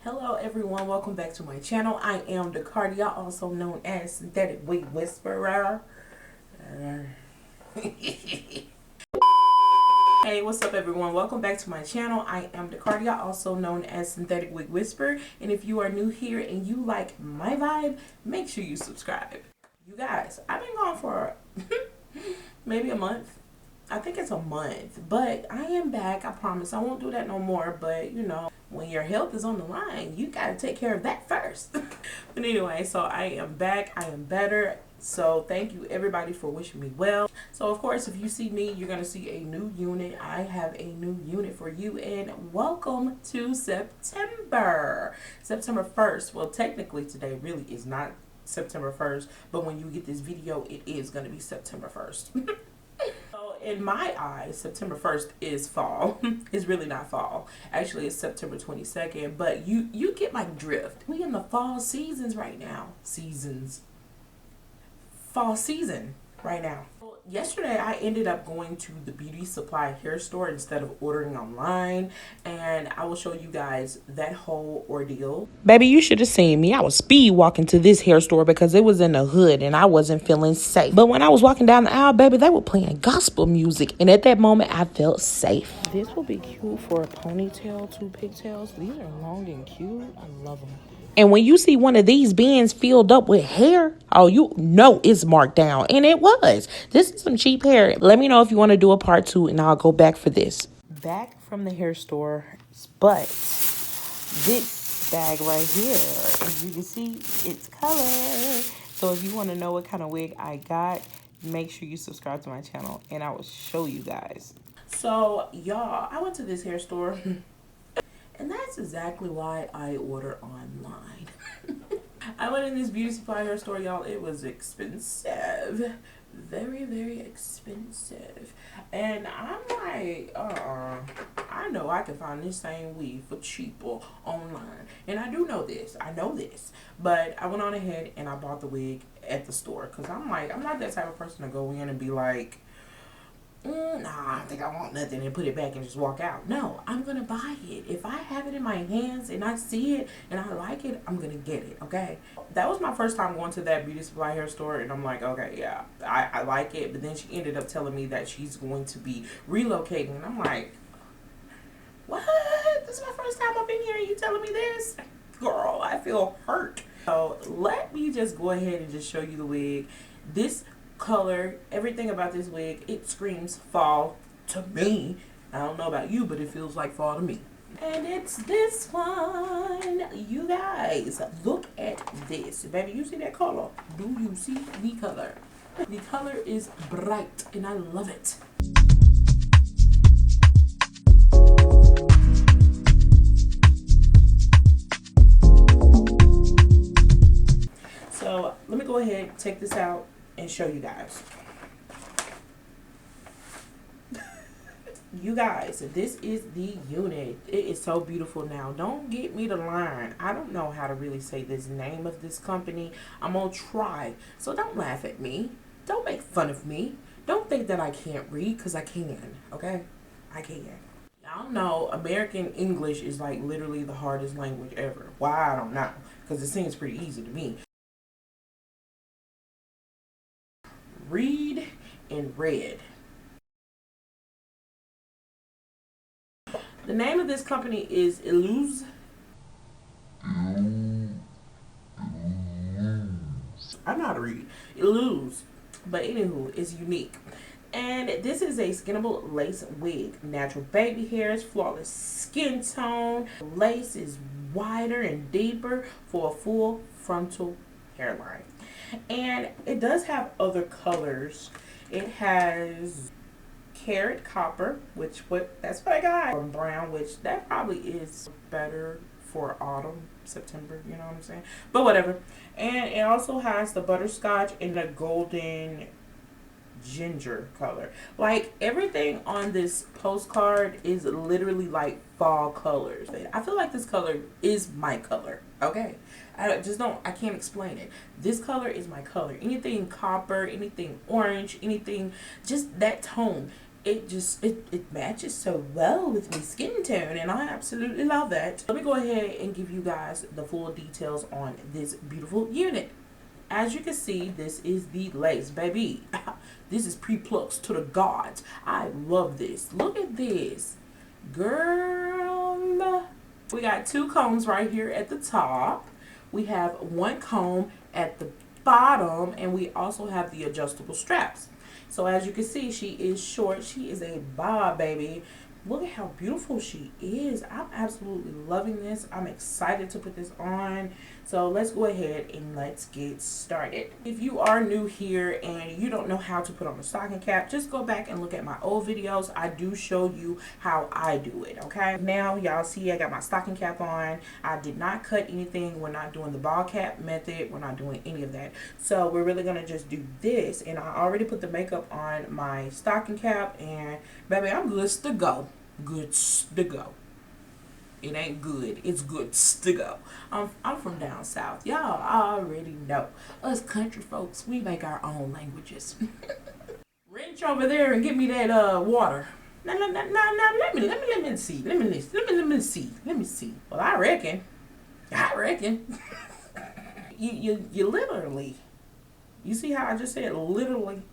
Hello everyone, welcome back to my channel. I am IAMDACARDIA, also known as Synthetic Wig Whisperer. Hey, what's up everyone? Welcome back to my channel. I am IAMDACARDIA, also known as Synthetic Wig Whisperer. And if you are new here and you like my vibe, make sure you subscribe. You guys, I've been gone for maybe a month. I think it's a month, but I am back. I promise I won't do that no more. But you know, when your health is on the line, you got to take care of that first. But anyway, so I am back. I am better. So thank you everybody for wishing me well. So of course, if you see me, you're going to see a new unit. I have a new unit for you, and welcome to September. September 1st. Well, technically today really is not September 1st, but when you get this video, it is going to be September 1st. In my eyes, September 1st is fall. It's really not fall. Actually, it's September 22nd, but you get my drift. We in the fall seasons right now. Fall season right now. Yesterday, I ended up going to the beauty supply hair store instead of ordering online, and I will show you guys that whole ordeal. Baby, you should have seen me. I was speed walking to this hair store because it was in the hood and I wasn't feeling safe. But when I was walking down the aisle, baby, they were playing gospel music, and at that moment, I felt safe. This will be cute for a ponytail, 2 pigtails. These are long and cute. I love them. And when you see one of these bins filled up with hair, oh, you know it's marked down. And it was. This is some cheap hair. Let me know if you want to do a part 2, and I'll go back for this. Back from the hair store, but this bag right here, as you can see, it's color. So if you want to know what kind of wig I got, make sure you subscribe to my channel, and I will show you guys. So, y'all, I went to this hair store. And that's exactly why I order online. I went in this beauty supply hair store, y'all. It was expensive. Very, very expensive. And I'm like, I know I can find this same weave for cheaper online. And I do know this. I know this. But I went on ahead and I bought the wig at the store. Because I'm like, I'm not that type of person to go in and be like, nah, I think I want nothing, and put it back and just walk out. No, I'm gonna buy it. If I have it in my hands and I see it and I like it, I'm gonna get it. Okay, that was my first time going to that beauty supply hair store, and I'm like, okay, yeah, I like it. But then she ended up telling me that she's going to be relocating, and I'm like, what? This is my first time up in here and you telling me this? Girl, I feel hurt. So let me just go ahead and just show you the wig. This color, everything about this wig, it screams fall to me. I don't know about you, but it feels like fall to me. And it's this one. You guys, look at this. Baby, you see that color? Do you see the color? The color is bright and I love it. So let me go ahead, take this out and show you guys. You guys, this is the unit. It is so beautiful. Now, don't get me to line. I don't know how to really say this name of this company. I'm gonna try. So don't laugh at me. Don't make fun of me. Don't think that I can't read, because I can. Okay? I can. Y'all know American English is like literally the hardest language ever. Why? I don't know. Because it seems pretty easy to me. Read and red. The name of this company is Illuze. I know how to read. Illuze. But anywho, it's unique. And this is a skinnable lace wig. Natural baby hairs, flawless skin tone. Lace is wider and deeper for a full frontal hairline. And it does have other colors. It has carrot copper, that's what I got. Brown, which that probably is better for autumn, September, you know what I'm saying? But whatever. And it also has the butterscotch and the golden ginger color. Like everything on this postcard is literally like fall colors. I feel like this color is my color. Okay, I can't explain it. This color is my color. Anything copper, anything orange, anything, just that tone it matches so well with my skin tone, and I absolutely love that. Let me go ahead and give you guys the full details on this beautiful unit. As you can see, this is the lace, baby. This is pre-plucked to the gods. I love this. Look at this, girl. We got 2 combs right here at the top. We have 1 comb at the bottom, and we also have the adjustable straps. So as you can see, she is short. She is a bob, baby. Look at how beautiful she is. I'm absolutely loving this. I'm excited to put this on. So let's go ahead and let's get started. If you are new here and you don't know how to put on a stocking cap, just go back and look at my old videos. I do show you how I do it, okay? Now y'all see I got my stocking cap on. I did not cut anything. We're not doing the ball cap method. We're not doing any of that. So we're really gonna just do this. And I already put the makeup on my stocking cap, and baby, I'm good to go. Good to go. It ain't good, it's good to go. I'm from down south. Y'all already know. Us country folks, we make our own languages. Reach over there and get me that water. No, let me see. Let me see. Well, I reckon. You literally. You see how I just said literally?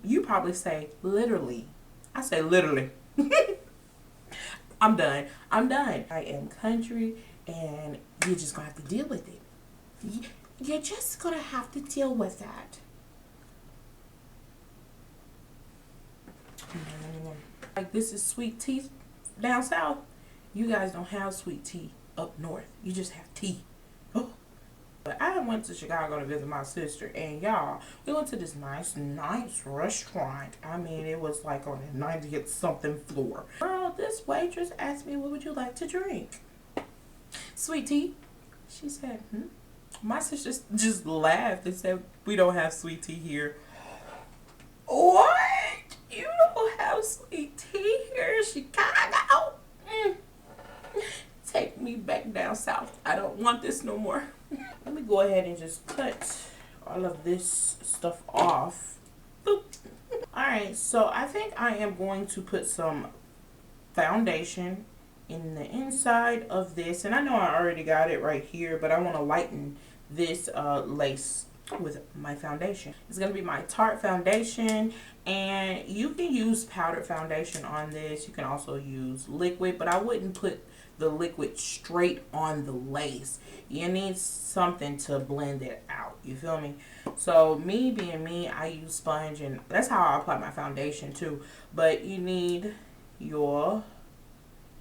You probably say literally. I say literally. I'm done. I am country, and you're just gonna have to deal with it. You're just gonna have to deal with that. Like, this is sweet tea down south. You guys don't have sweet tea up north. You just have tea. Oh. But I went to Chicago to visit my sister, and y'all, we went to this nice restaurant. I mean, it was like on the 90th something floor. Girl, this waitress asked me, what would you like to drink? Sweet tea. She said, My sister just laughed and said, we don't have sweet tea here. What? You don't have sweet tea here in Chicago? Take me back down south. I don't want this no more. Let me go ahead and just cut all of this stuff off. Boop. Alright, so I think I am going to put some foundation in the inside of this. And I know I already got it right here, but I want to lighten this lace with my foundation. It's going to be my Tarte foundation, and you can use powdered foundation on this. You can also use liquid, but I wouldn't put the liquid straight on the lace. You need something to blend it out. You feel me? So me being me, I use sponge, and that's how I apply my foundation too. But you need your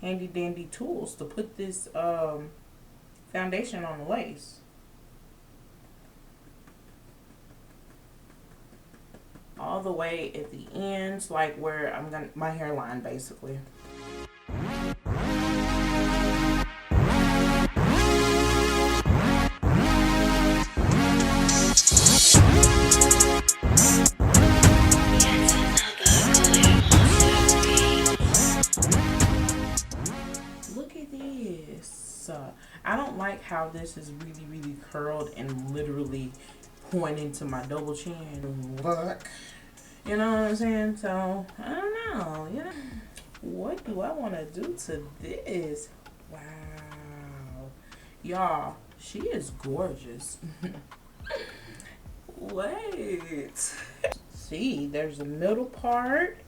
handy dandy tools to put this foundation on the lace. All the way at the ends, like where I'm gonna, my hairline basically. Look at this. I don't like how this is really curled and literally going into my double chin. Look. You know what I'm saying? So, I don't know. You know, what do I want to do to this? Wow. Y'all, she is gorgeous. Wait. See, there's a middle part.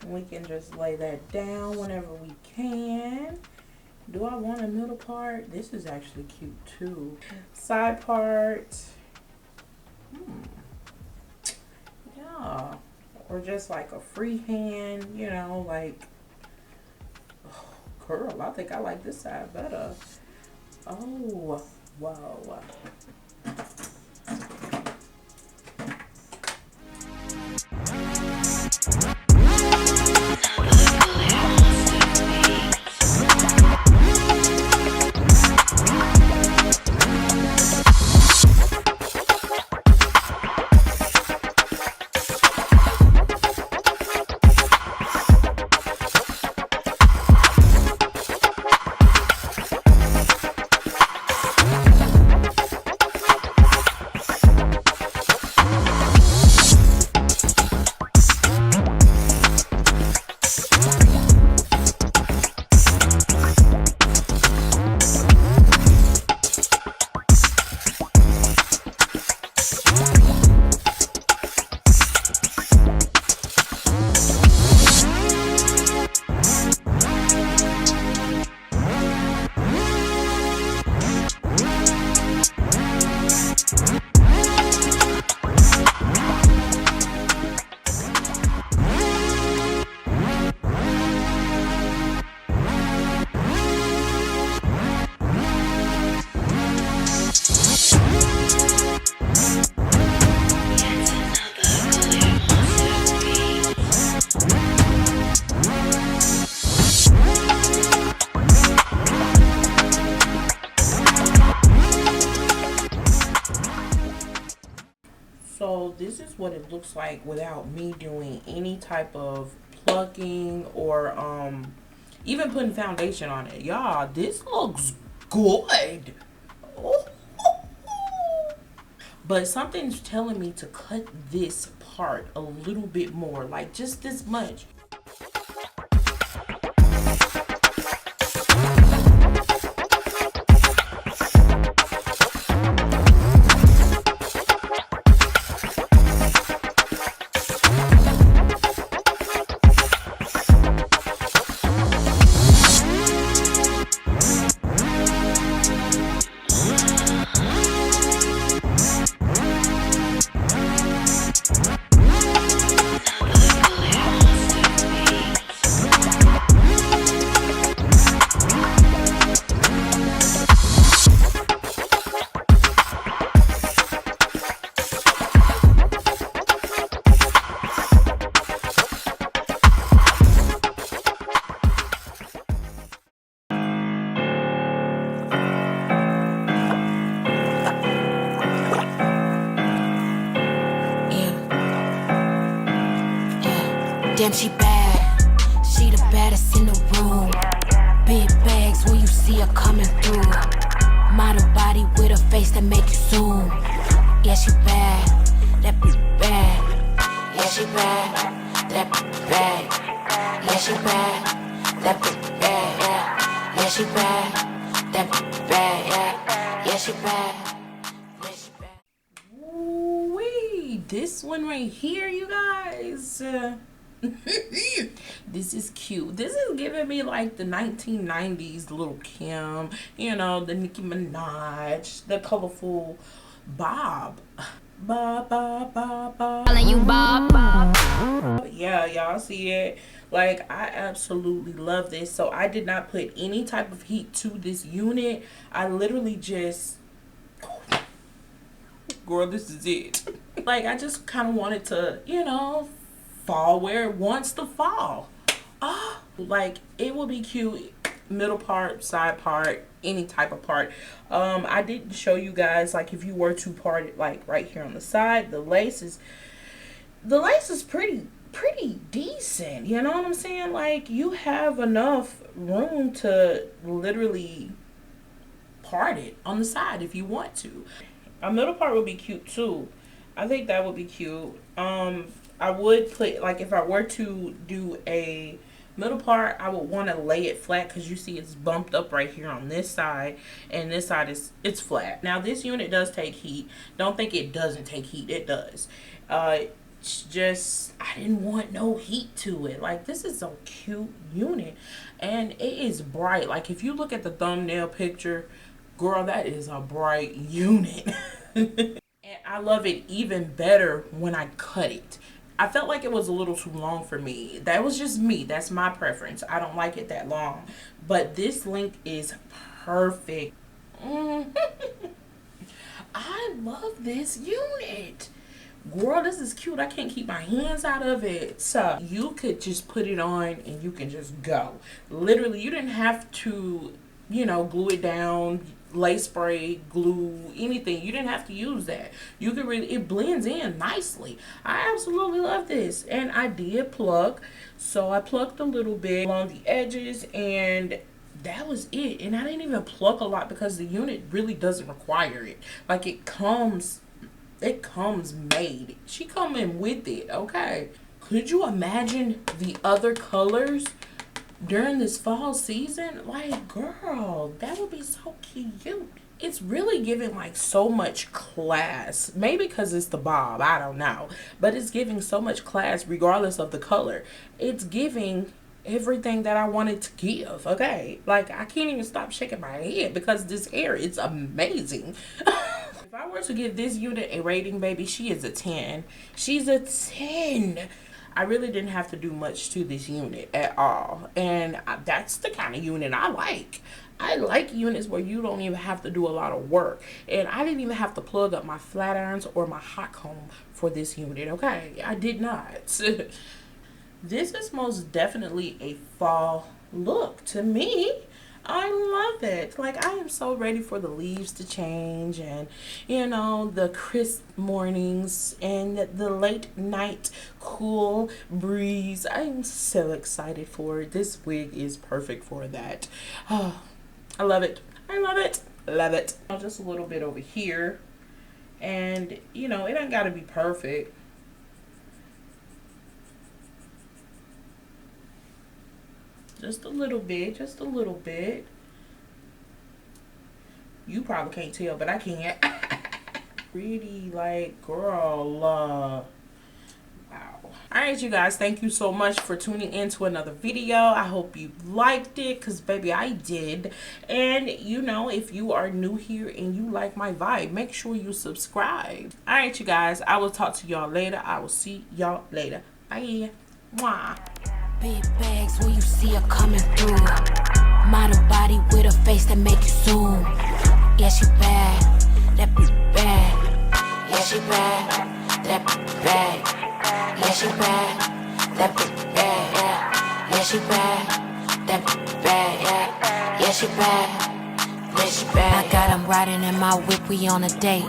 We can just lay that down whenever we can. Do I want a middle part? This is actually cute too. Side part. Yeah. Or just like a freehand, you know, like, oh, girl, I think I like this side better. Oh, wow. this is what it looks like without me doing any type of plucking or even putting foundation on it. Y'all, this looks good. But something's telling me to cut this part a little bit more, like just this much. Damn, she bad. She the baddest in the room. Big bags when you see her coming through. Model body with a face that make you zoom. Yeah, she bad. That bitch bad. Yeah, she bad. That bitch bad. Yeah, she bad. That bitch bad. Yeah, she bad. That bitch bad. Yeah, she bad. Yeah, she bad. Woo-wee. This one right here, you guys. This is cute. This is giving me like the 1990s Little Kim, you know, the Nicki Minaj, the colorful bob. Bob, bob, bob, bob. Calling you Bob. Yeah, y'all see it? Like, I absolutely love this. So I did not put any type of heat to this unit. I literally just, girl, this is it. Like, I just kind of wanted to, you know, fall where it wants to fall. Like, it will be cute, middle part, side part, any type of part. I didn't show you guys, like, if you were to part it, like right here on the side, the lace is pretty decent, you know what I'm saying? Like, you have enough room to literally part it on the side if you want to. A middle part would be cute too. I think that would be cute. I would put, like, if I were to do a middle part, I would want to lay it flat, because you see it's bumped up right here on this side, and this side it's flat. Now, this unit does take heat. Don't think it doesn't take heat. It does. It's just, I didn't want no heat to it. Like, this is a cute unit, and it is bright. Like, if you look at the thumbnail picture, girl, that is a bright unit. And I love it even better when I cut it. I felt like it was a little too long for me. That was just me. That's my preference. I don't like it that long. But this length is perfect. I love this unit. Girl, this is cute. I can't keep my hands out of it. So you could just put it on and you can just go. Literally, you didn't have to, you know, glue it down, lace spray, glue, anything. You didn't have to use that. You could really, it blends in nicely. I absolutely love this. And I did pluck, so I plucked a little bit along the edges, and that was it. And I didn't even pluck a lot because the unit really doesn't require it. Like, it comes made. She come in with it. Okay, could you imagine the other colors during this fall season? Like, girl, that would be so cute. It's really giving like so much class. Maybe because it's the bob, I don't know, but it's giving so much class regardless of the color. It's giving everything that I wanted to give. Okay, like, I can't even stop shaking my head because this hair, it's amazing. If I were to give this unit a rating, baby, she is a 10. She's a 10. I really didn't have to do much to this unit at all. And that's the kind of unit I like. I like units where you don't even have to do a lot of work. And I didn't even have to plug up my flat irons or my hot comb for this unit, okay? I did not. This is most definitely a fall look to me. I love it. Like, I am so ready for the leaves to change, and you know, the crisp mornings and the late night cool breeze. I'm so excited for it. This wig is perfect for that. Oh, I love it. I love it. Love it. Just a little bit over here, and you know, it ain't gotta be perfect. Just a little bit, just a little bit. You probably can't tell, but I can. Pretty, like, girl. Wow. Alright, you guys, thank you so much for tuning in to another video. I hope you liked it, because baby, I did. And you know, if you are new here and you like my vibe, make sure you subscribe. Alright, you guys, I will talk to y'all later. I will see y'all later. Bye. Mwah. Big bags when you see her coming through. Model body with a face that make you zoom. Yeah, she bad, that bitch bad. Yeah, she bad, that bitch bad. Yeah, she bad, that bitch bad. Yeah, yeah, she bad, that bitch bad. Yeah, yeah, she bad. I got him riding in my whip, we on a date.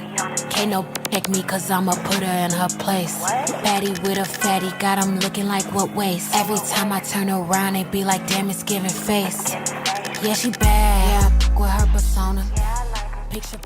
Can't no check me cause I'ma put her in her place. Fatty with a fatty, got him looking like what waist. Every time I turn around, it be like damn, it's giving face. Yeah, she bad, yeah, with her persona. Picture